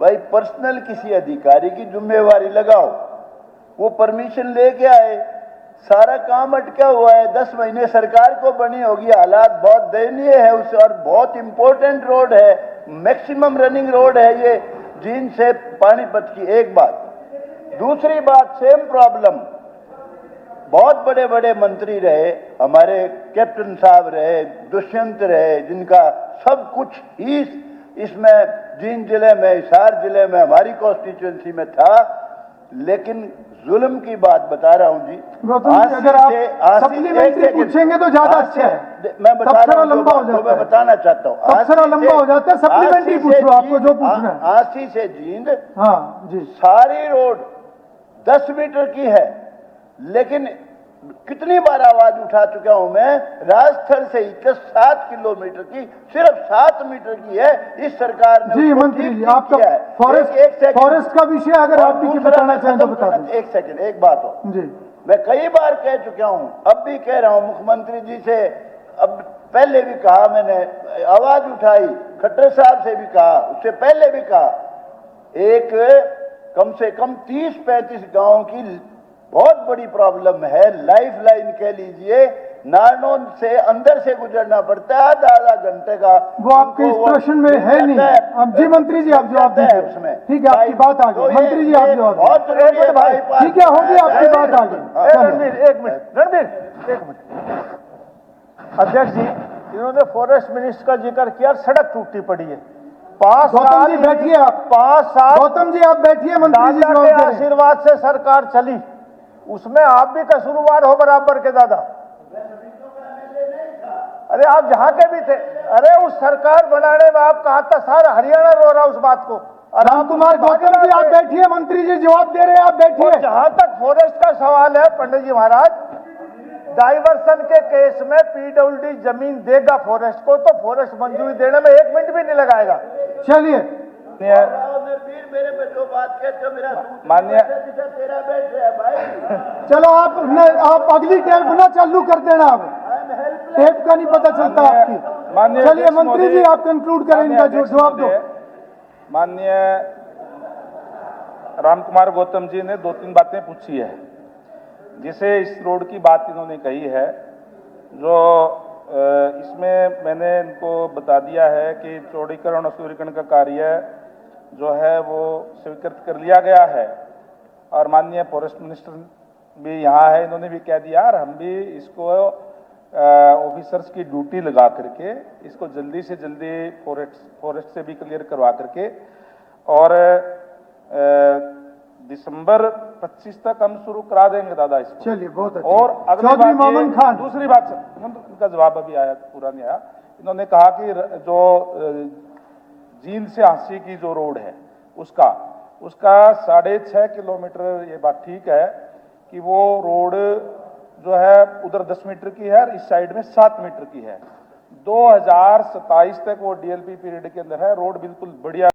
भाई पर्सनल किसी अधिकारी की जिम्मेवारी लगाओ, वो परमिशन लेके आए। सारा काम अटका हुआ है, 10 महीने सरकार को बनी होगी, हालात बहुत दयनीय है उस, और बहुत इंपॉर्टेंट रोड है, मैक्सिमम रनिंग रोड है ये जींद से पानीपत की। एक बात। दूसरी बात, सेम प्रॉब्लम, बहुत बड़े बड़े मंत्री रहे हमारे, कैप्टन साहब रहे, दुष्यंत रहे, जिनका सब कुछ ही इसमें जींद जिले में, हिसार जिले में, हमारी कॉन्स्टिट्यूएंसी में था। लेकिन जुल्म की बात बता रहा हूं जी। अगर आप सप्लीमेंट्री पूछेंगे तो ज्यादा अच्छा है। मैं बता रहा हूं, लंबा हो जाता है, मैं बताना चाहता हूं, तबसरा लंबा हो जाता है। सप्लीमेंट्री पूछो, आपको जो पूछना है। आसी से जींद, हाँ जी, सारी रोड 10 मीटर की है, लेकिन कितनी बार आवाज उठा चुका हूं मैं, राजस्थल से 7 किलोमीटर की सिर्फ 7 मीटर की है इस सरकार ने। जी मंत्री जी, आपका फॉरेस्ट का विषय अगर आप भी बताना चाहें तो बता दें। एक सेकंड, एक बात हो जी, मैं कई बार कह चुका हूं, अब भी कह रहा हूं मुख्यमंत्री जी से, अब पहले भी कहा मैंने, आवाज उठाई, खट्टर साहब से भी कहा, उससे पहले भी कहा, एक कम से कम 30-35 गांव की बहुत बड़ी प्रॉब्लम है। लाइफ लाइन कह लीजिए, नारनौल से अंदर से गुजरना पड़ता है आधा घंटे का। वो आपके इस प्रश्न में है नहीं। अब जी मंत्री जी आप जवाब दीजिए उसमें। ठीक है, आपकी बात आ गई। मंत्री जी आप जवाब बहुत जरूरी है भाई। ठीक है, होगी आपकी बात आ गई। रणबीर एक मिनट। अध्यक्ष जी, इन्होंने फॉरेस्ट मिनिस्टर का जिक्र किया, सड़क टूटी पड़ी है। 5 गौतम साल जी बैठिए, आप 5 साल गौतम जी आप बैठिए, मंत्री जी दादा के आशीर्वाद से सरकार चली, उसमें आप भी कसूरवार हो बराबर के दादा। अरे आप जहां के भी थे, अरे उस सरकार बनाने में आप कहा था, सारा हरियाणा रो रहा उस बात को। राम कुमार गौतम जी आप बैठिए, मंत्री जी जवाब दे रहे हैं, आप बैठिए। जहां तक फॉरेस्ट का सवाल है पंडित जी महाराज, डाइवर्सन के केस में पीडब्ल्यूडी जमीन देगा फॉरेस्ट को, तो फॉरेस्ट मंजूरी देने में 1 मिनट भी नहीं लगाएगा। चलिए मेरे पे जो बात कहते हो, मेरा माननीय तेरा बैठ रहा है भाई। चलो आप अगली टेप ना चालू कर देना, अब टेप का नहीं पता चलता आपकी। चलिए मंत्री जी आप कंक्लूड करें, इनका जो जवाब दो। माननीय राम कुमार गौतम जी ने 2-3 बातें पूछी है, जिसे इस रोड की बात इन्होंने कही है, जो इसमें मैंने इनको बता दिया है कि चौड़ीकरण और सुदृढ़ीकरण का कार्य जो है वो स्वीकृत कर लिया गया है, और माननीय फॉरेस्ट मिनिस्टर भी यहाँ है, इन्होंने भी कह दिया, और हम भी इसको ऑफिसर्स की ड्यूटी लगा करके इसको जल्दी से जल्दी फॉरेस्ट से भी क्लियर करवा करके, और दिसंबर 25 तक हम शुरू करा देंगे दादा इसको। चलिए बहुत अच्छा। और अगली बात मोमिन खान, दूसरी बात इनका जवाब अभी आया, पूरा नहीं आया। इन्होंने कहा कि जो जींद से हांसी की जो रोड है उसका 6.5 किलोमीटर, ये बात ठीक है कि वो रोड जो है उधर 10 मीटर की है और इस साइड में 7 मीटर की है। 2027 तक वो डीएलपी पीरियड के अंदर है, रोड बिल्कुल बढ़िया।